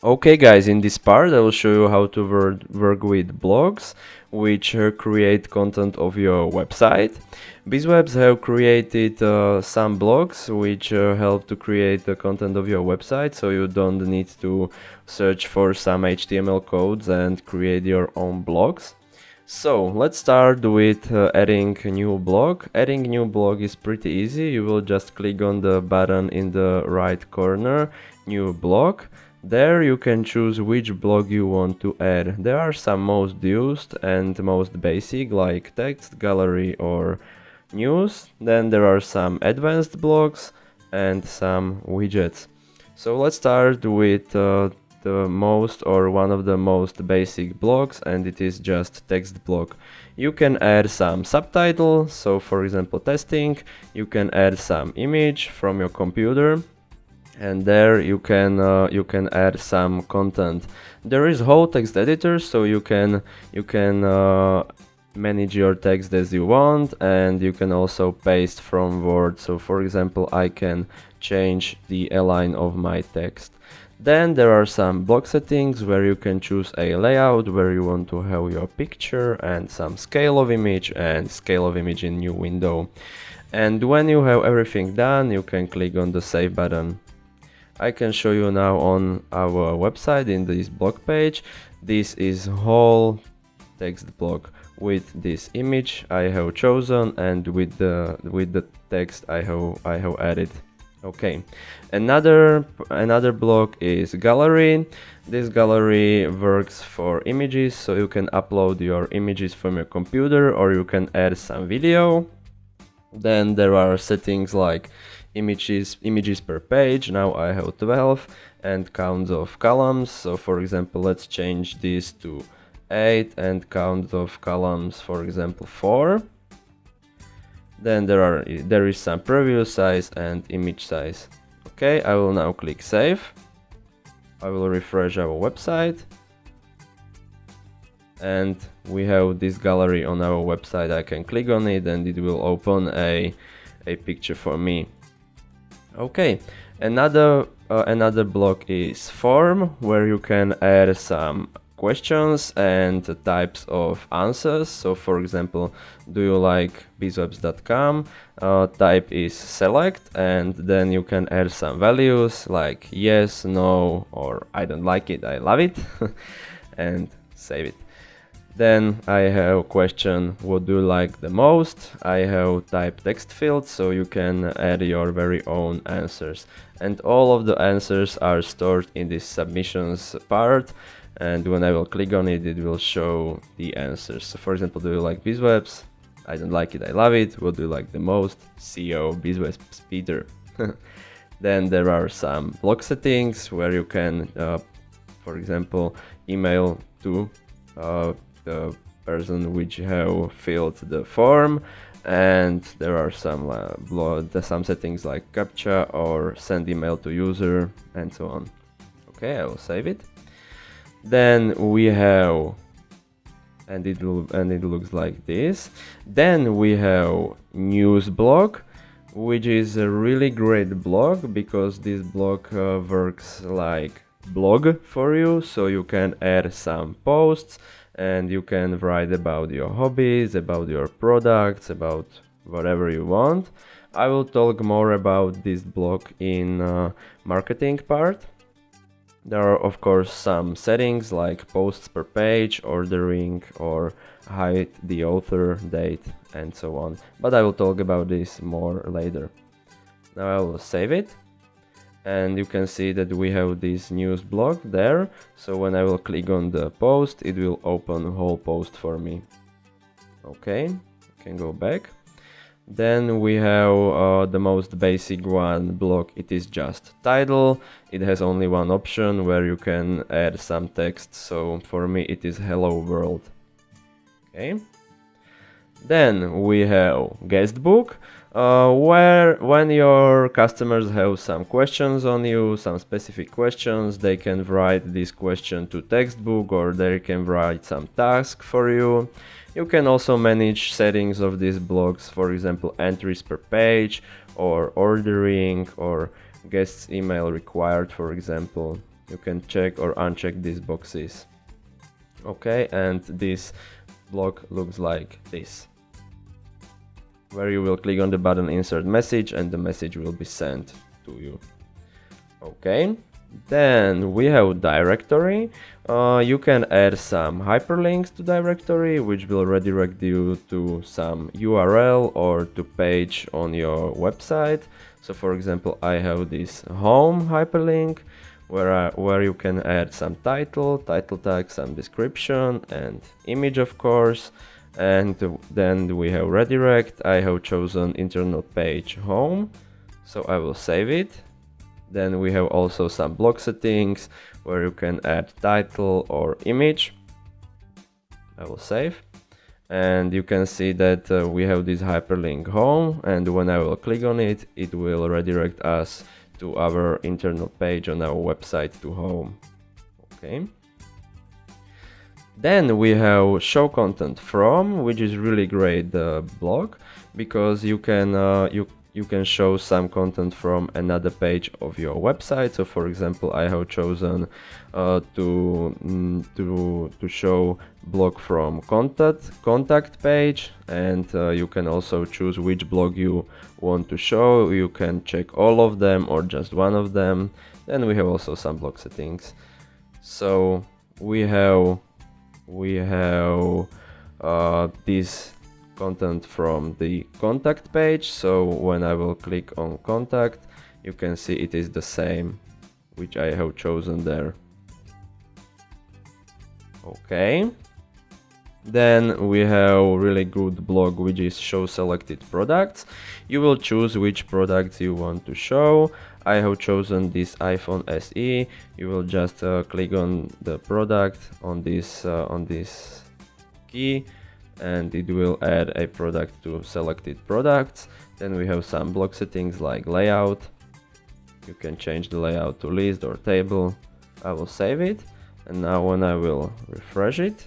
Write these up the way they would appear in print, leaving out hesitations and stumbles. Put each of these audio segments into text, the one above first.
Okay guys, in this part I will show you how to work with blogs which create content of your website. BizWebs have created some blogs which help to create the content of your website, so you don't need to search for some HTML codes and create your own blogs. So let's start with adding a new blog. Adding a new blog is pretty easy. You will just click on the button in the right corner, new blog. There you can choose which blog you want to add. There are some most used and most basic, like text, gallery or news. Then there are some advanced blogs and some widgets. So let's start with the most or one of the most basic blocks, and it is just text block. You can add some subtitle, so for example testing. You can add some image from your computer, and there you can add some content. There is whole text editor, so you can manage your text as you want, and you can also paste from Word. So for example, I can change the align of my text. Then there are some block settings where you can choose a layout where you want to have your picture, and some scale of image and scale of image in new window. And when you have everything done, you can click on the save button. I can show you now on our website in this blog page. This is whole text block with this image I have chosen and with the text I have added. Okay, another block is gallery. This gallery works for images, so you can upload your images from your computer or you can add some video. Then there are settings like images per page. Now I have 12, and counts of columns. So for example, let's change this to 8 and count of columns, for example 4. Then there is some preview size and image size. Okay, I will now click save. I will refresh our website, and we have this gallery on our website. I can click on it and it will open a picture for me. Okay, another block is form, where you can add some questions and types of answers. So for example, do you like bizwebs.com? Type is select, and then you can add some values like yes, no, or I don't like it, I love it, and save it. Then I have a question, what do you like the most? I have type text field, so you can add your very own answers. And all of the answers are stored in this submissions part. And when I will click on it, it will show the answers. So for example, do you like BizWebs? I don't like it, I love it. What do you like the most? CEO BizWebs Peter. Then there are some block settings where you can, for example, email to the person which have filled the form, and there are some settings like captcha or send email to user and so on. Okay, I will save it. Then we have, and it looks like this. Then we have news blog, which is a really great blog because this blog works like blog for you, so you can add some posts and you can write about your hobbies, about your products, about whatever you want. I will talk more about this blog in marketing part. There are of course some settings like posts per page, ordering, or hide the author, date, and so on. But I will talk about this more later. Now I will save it. And you can see that we have this news blog there. So when I will click on the post, it will open the whole post for me. Okay, can go back. Then we have the most basic one block. It is just title. It has only one option where you can add some text. So for me it is hello world. Okay. Then we have guest book, where when your customers have some questions on you, some specific questions, they can write this question to textbook, or they can write some task for you. You can also manage settings of these blogs, for example, entries per page, or ordering, or guest's email required, for example. You can check or uncheck these boxes. Okay, and this block looks like this, where you will click on the button insert message and the message will be sent to you. Okay, then we have directory. You can add some hyperlinks to directory, which will redirect you to some URL or to page on your website. So for example, I have this home hyperlink where you can add some title tag, some description and image, of course. And then we have redirect. I have chosen internal page home, so I will save it. Then we have also some block settings where you can add title or image. I will save. And you can see that we have this hyperlink home, and when I will click on it, it will redirect us to our internal page on our website to home. Okay. Then we have show content from, which is really great block, because you can show some content from another page of your website. So for example, I have chosen to show block from contact page, and you can also choose which blog you want to show. You can check all of them or just one of them. Then we have also some block settings. So we have this content from the contact page. So when I will click on contact, you can see it is the same which I have chosen there. Okay. Then we have really good blog, which is show selected products. You will choose which products you want to show. I have chosen this iPhone SE. You will just click on the product on this key, and it will add a product to selected products. Then we have some block settings like layout. You can change the layout to list or table. I will save it, and now when I will refresh it,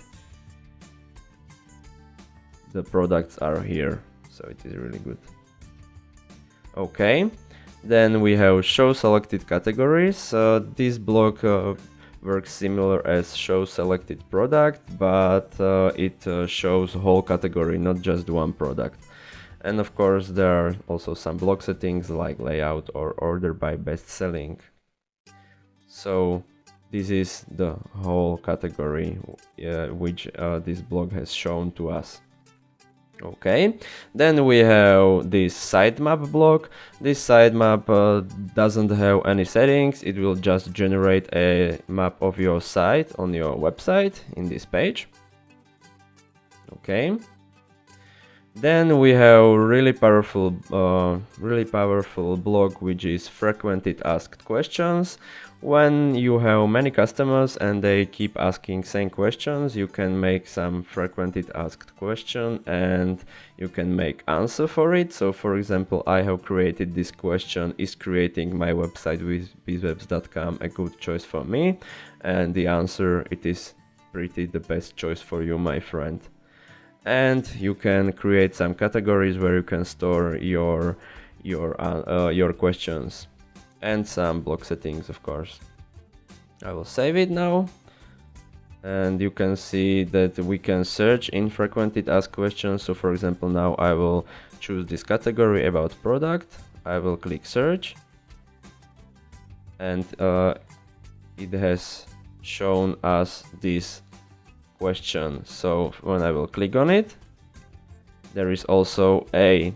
the products are here, so it is really good. Okay, then we have show selected categories. This block works similar as show selected product, but it shows whole category, not just one product. And of course there are also some block settings like layout or order by best selling. So this is the whole category which this blog has shown to us. Okay, then we have this sitemap block. This sitemap doesn't have any settings. It will just generate a map of your site on your website in this page. Okay, then we have really powerful block, which is frequently asked questions. When you have many customers and they keep asking same questions, you can make some frequently asked question and you can make answer for it. So for example, I have created this question: is creating my website with BizWebs.com a good choice for me? And the answer, it is pretty the best choice for you, my friend. And you can create some categories where you can store your questions, and some block settings, of course. I will save it now, and you can see that we can search in frequently asked questions. So for example, now I will choose this category about product. I will click search, and it has shown us this question. So when I will click on it, there is also a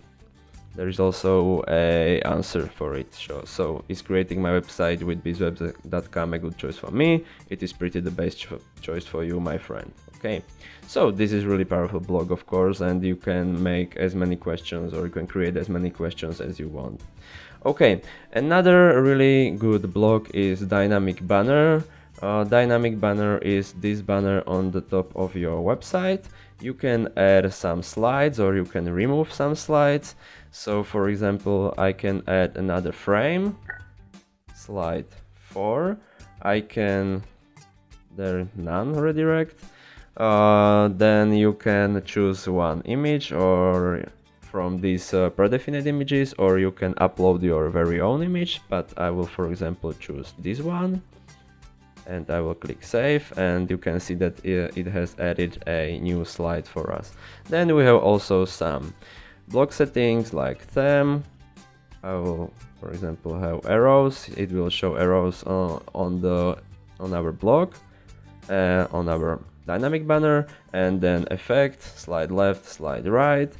answer for it. So is creating my website with BizWebs.com a good choice for me? It is pretty the best choice for you, my friend. Okay, so this is really powerful blog, of course, and you can make as many questions, or you can create as many questions as you want. Okay, another really good blog is dynamic banner. Dynamic banner is this banner on the top of your website. You can add some slides or you can remove some slides. So for example, I can add another frame, slide 4. There none redirect. Then you can choose one image or from these predefined images, or you can upload your very own image, but I will for example choose this one. and I will click save, and you can see that it has added a new slide for us. Then we have also some blog settings like theme. I will, for example, have arrows. It will show arrows on our blog, on our dynamic banner, and then effect, slide left, slide right,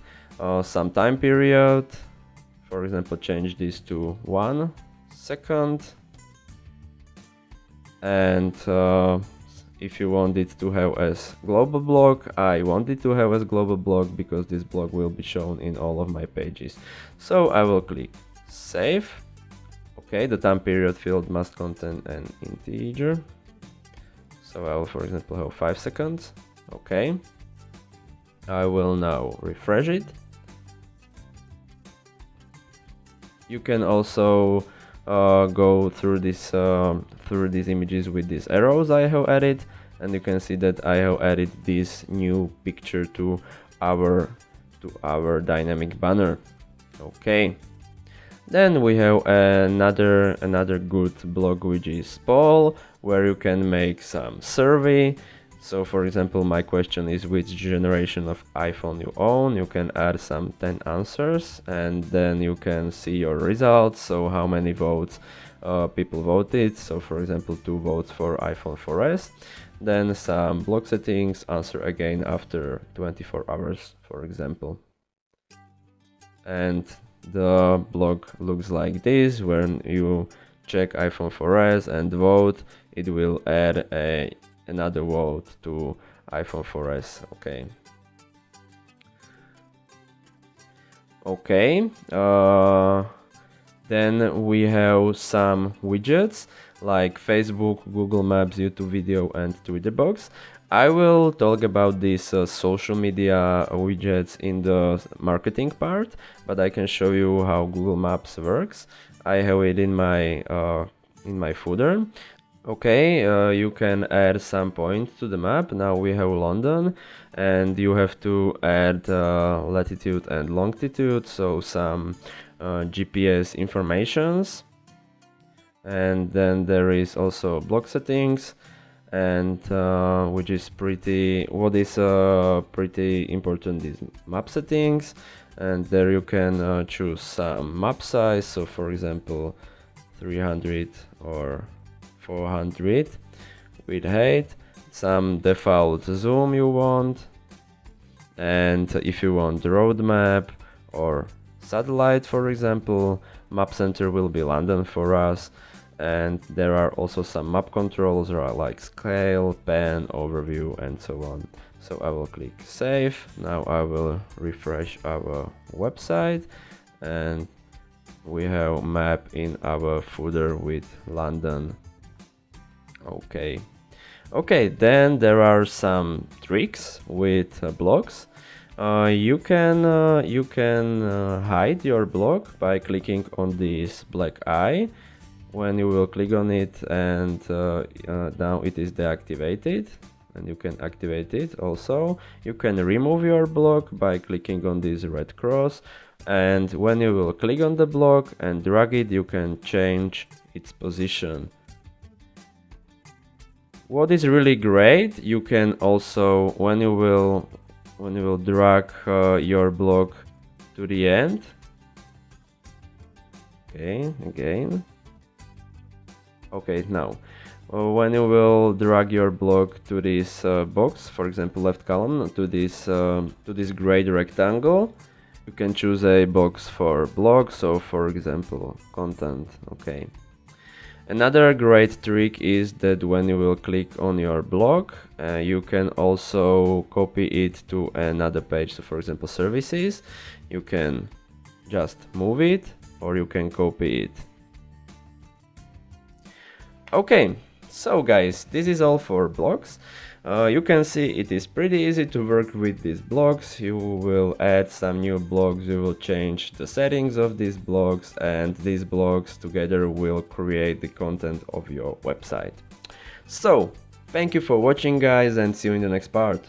some time period. For example, change this to 1 second. And if you want it to have as global blog, I want it to have as global blog because this blog will be shown in all of my pages. So I will click save. Okay, the time period field must contain an integer. So I will, for example, have 5 seconds. Okay. I will now refresh it. You can also go through these images with these arrows I have added, and you can see that I have added this new picture to our dynamic banner. Okay. Then we have another good blog, which is poll, where you can make some survey. So for example, my question is which generation of iPhone you own. You can add some 10 answers, and then you can see your results. So how many votes people voted. So for example, 2 votes for iPhone 4S. Then some blog settings, answer again after 24 hours, for example. And the blog looks like this. When you check iPhone 4S and vote, it will add another vote to iPhone 4S. Okay. Then we have some widgets like Facebook, Google Maps, YouTube Video, and Twitter Box. I will talk about these social media widgets in the marketing part, but I can show you how Google Maps works. I have it in my footer. Okay, you can add some points to the map. Now we have London, and you have to add latitude and longitude, so some GPS informations. And then there is also blog settings, and which is pretty important is map settings, and there you can choose some map size. So for example, 300 or 400 with height, some default zoom you want, and if you want road map or satellite, for example, map center will be London for us. And there are also some map controls like scale, pan, overview, and so on. So I will click save. Now I will refresh our website, and we have map in our footer with London. Okay, then there are some tricks with blogs. You can hide your blog by clicking on this black eye. When you will click on it, and now it is deactivated, and you can activate it. Also, you can remove your blog by clicking on this red cross, and when you will click on the blog and drag it, you can change its position. What is really great, you can also, when you will drag your blog to the end, again. Okay, now when you will drag your blog to this box, for example left column, to this gray rectangle, you can choose a box for blog. So for example content. Okay. Another great trick is that when you will click on your blog, you can also copy it to another page. So for example services, you can just move it, or you can copy it. Okay, so guys, this is all for blogs. You can see it is pretty easy to work with these blogs. You will add some new blogs, you will change the settings of these blogs, and these blogs together will create the content of your website. So, thank you for watching guys, and see you in the next part.